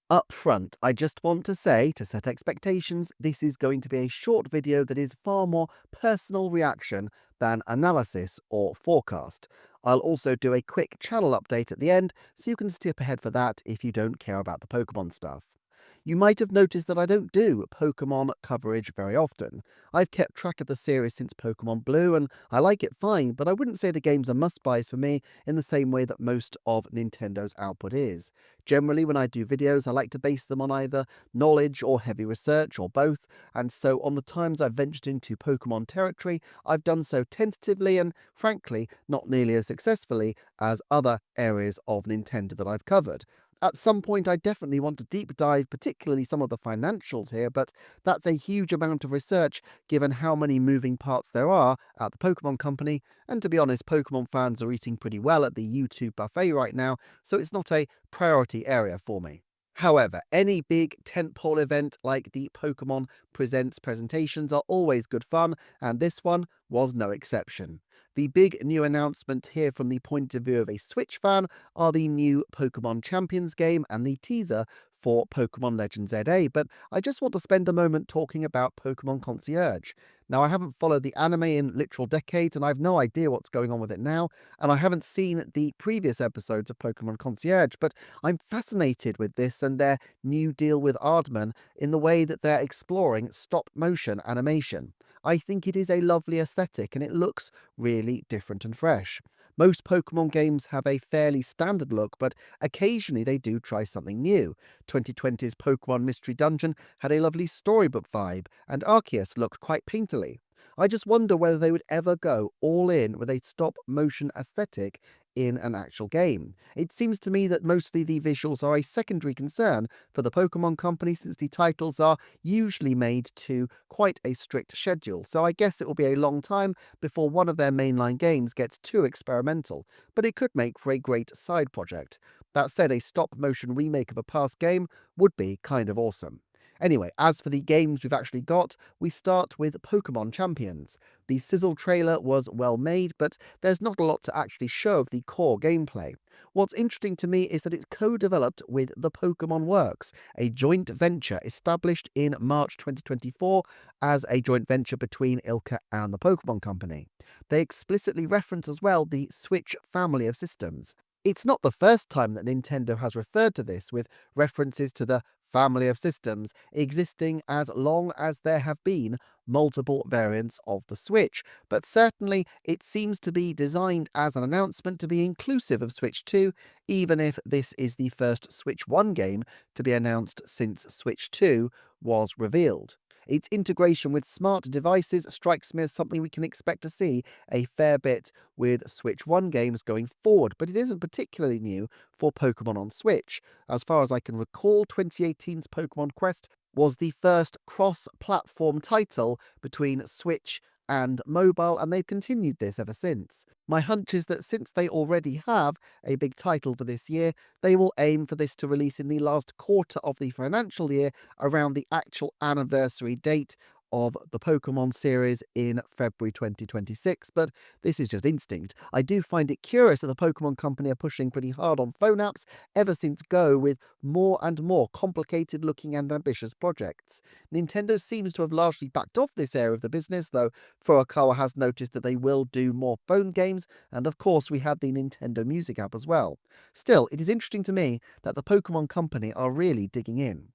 Up front, I just want to say, to set expectations, this is going to be a short video that is far more personal reaction than analysis or forecast. I'll also do a quick channel update at the end, so you can skip ahead for that if you don't care about the Pokemon stuff. You might have noticed that I don't do Pokemon coverage very often. I've kept track of the series since Pokemon Blue, and I like it fine, but I wouldn't say the games are must-buys for me in the same way that most of Nintendo's output is. Generally, when I do videos, I like to base them on either knowledge or heavy research, or both, and so on the times I've ventured into Pokemon territory, I've done so tentatively and, frankly, not nearly as successfully as other areas of Nintendo that I've covered. At some point, I definitely want to deep dive, particularly some of the financials here, but that's a huge amount of research given how many moving parts there are at the Pokemon Company, and to be honest, Pokemon fans are eating pretty well at the YouTube buffet right now, so it's not a priority area for me. However, any big tentpole event like the Pokémon Presents presentations are always good fun, and this one was no exception. The big new announcement here from the point of view of a Switch fan are the new Pokemon Champions game and the teaser for Pokemon Legends ZA, but I just want to spend a moment talking about Pokemon Concierge. Now, I haven't followed the anime in literal decades, and I have no idea what's going on with it now, and I haven't seen the previous episodes of Pokemon Concierge, but I'm fascinated with this and their new deal with Aardman in the way that they're exploring stop-motion animation. I think it is a lovely aesthetic, and it looks really different and fresh. Most Pokemon games have a fairly standard look, but occasionally they do try something new. 2020's Pokemon Mystery Dungeon had a lovely storybook vibe, and Arceus looked quite painterly. I just wonder whether they would ever go all in with a stop-motion aesthetic in an actual game. It seems to me that mostly the visuals are a secondary concern for the Pokemon Company since the titles are usually made to quite a strict schedule, so I guess it will be a long time before one of their mainline games gets too experimental, but it could make for a great side project. That said, a stop-motion remake of a past game would be kind of awesome. Anyway, as for the games we've actually got, we start with Pokemon Champions. The sizzle trailer was well made, but there's not a lot to actually show of the core gameplay. What's interesting to me is that it's co-developed with the Pokemon Works, a joint venture established in March 2024 as a joint venture between Ilka and the Pokemon Company. They explicitly reference as well the Switch family of systems. It's not the first time that Nintendo has referred to this, with references to the family of systems existing as long as there have been multiple variants of the Switch, but certainly it seems to be designed as an announcement to be inclusive of Switch 2, even if this is the first Switch 1 game to be announced since Switch 2 was revealed. Its integration with smart devices strikes me as something we can expect to see a fair bit with Switch 1 games going forward, but it isn't particularly new for Pokemon on Switch. As far as I can recall, 2018's Pokemon Quest was the first cross-platform title between Switch and mobile, and they've continued this ever since. My hunch is that since they already have a big title for this year, they will aim for this to release in the last quarter of the financial year around the actual anniversary date of the Pokemon series in February 2026, but this is just instinct. I do find it curious that the Pokemon Company are pushing pretty hard on phone apps ever since Go with more and more complicated looking and ambitious projects. Nintendo seems to have largely backed off this area of the business, though Furukawa has noticed that they will do more phone games, and of course we had the Nintendo Music app as well. Still, it is interesting to me that the Pokemon Company are really digging in.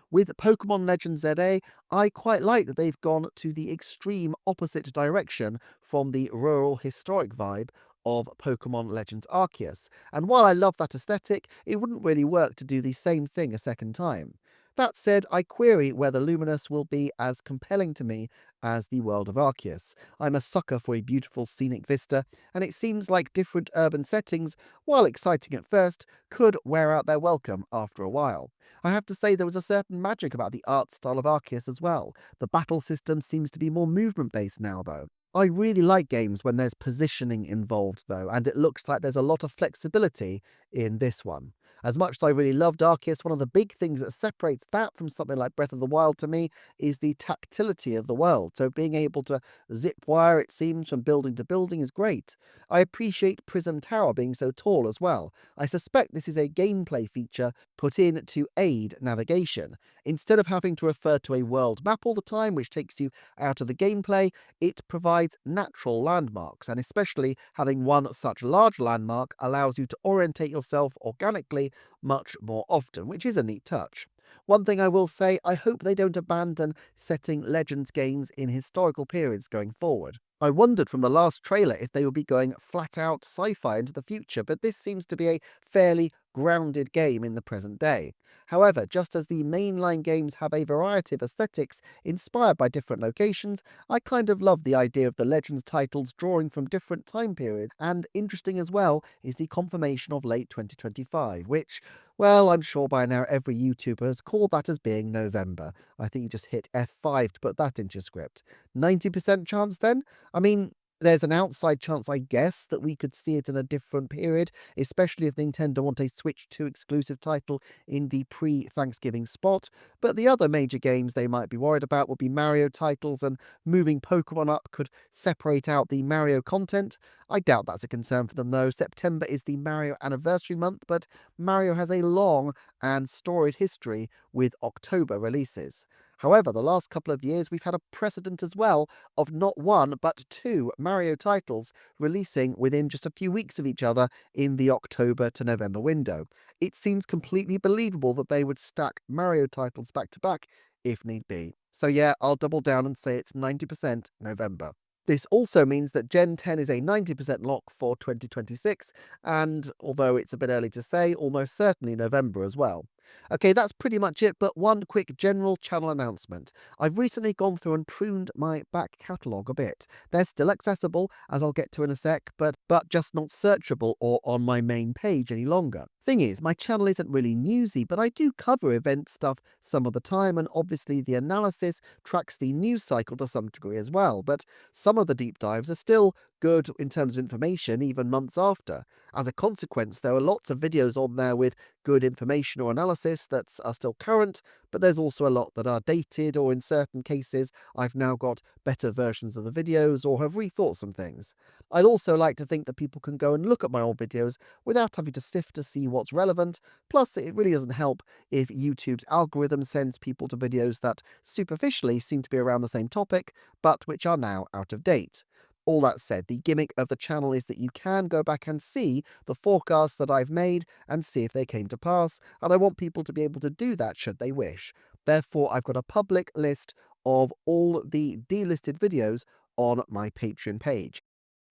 With Pokemon Legends ZA, I quite like that they've gone to the extreme opposite direction from the rural historic vibe of Pokemon Legends Arceus, and while I love that aesthetic, it wouldn't really work to do the same thing a second time. That said, I query whether Luminous will be as compelling to me as the world of Arceus. I'm a sucker for a beautiful scenic vista, and it seems like different urban settings, while exciting at first, could wear out their welcome after a while. I have to say there was a certain magic about the art style of Arceus as well. The battle system seems to be more movement-based now, though. I really like games when there's positioning involved, though, and it looks like there's a lot of flexibility in this one. As much as I really loved Arceus, one of the big things that separates that from something like Breath of the Wild to me is the tactility of the world. So being able to zip wire, it seems, from building to building is great. I appreciate Prism Tower being so tall as well. I suspect this is a gameplay feature put in to aid navigation. Instead of having to refer to a world map all the time, which takes you out of the gameplay, it provides natural landmarks, and especially having one such large landmark allows you to orientate yourself organically much more often, which is a neat touch. One thing I will say, I hope they don't abandon setting Legends games in historical periods going forward. I wondered from the last trailer if they would be going flat out sci-fi into the future, but this seems to be a fairly grounded game in the present day. However, just as the mainline games have a variety of aesthetics inspired by different locations, I kind of love the idea of the Legends titles drawing from different time periods, and interesting as well is the confirmation of late 2025, which, well, I'm sure by now every YouTuber has called that as being November. I think you just hit F5 to put that into your script. 90% chance then? I mean, there's an outside chance, I guess, that we could see it in a different period, especially if Nintendo want a Switch 2 exclusive title in the pre-Thanksgiving spot. But the other major games they might be worried about would be Mario titles, and moving Pokémon up could separate out the Mario content. I doubt that's a concern for them though. September is the Mario anniversary month, but Mario has a long and storied history with October releases. However, the last couple of years we've had a precedent as well of not one but two Mario titles releasing within just a few weeks of each other in the October to November window. It seems completely believable that they would stack Mario titles back to back if need be. So yeah, I'll double down and say it's 90% November. This also means that Gen 10 is a 90% lock for 2026, and although it's a bit early to say, almost certainly November as well. Okay, that's pretty much it, but one quick general channel announcement. I've recently gone through and pruned my back catalogue a bit. They're still accessible, as I'll get to in a sec, but just not searchable or on my main page any longer. Thing is, my channel isn't really newsy, but I do cover event stuff some of the time, and obviously the analysis tracks the news cycle to some degree as well, but some of the deep dives are still good in terms of information even months after. As a consequence, there are lots of videos on there with good information or analysis that are still current, but there's also a lot that are dated, or in certain cases I've now got better versions of the videos or have rethought some things. I'd also like to think that people can go and look at my old videos without having to sift to see what's relevant. Plus, it really doesn't help if YouTube's algorithm sends people to videos that superficially seem to be around the same topic, but which are now out of date. All that said, the gimmick of the channel is that you can go back and see the forecasts that I've made and see if they came to pass, and I want people to be able to do that should they wish. Therefore, I've got a public list of all the delisted videos on my Patreon page.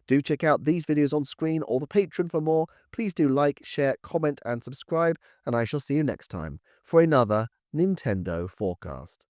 Do check out these videos on screen or the Patreon for more. Please do like, share, comment, and subscribe, and I shall see you next time for another Nintendo Forecast.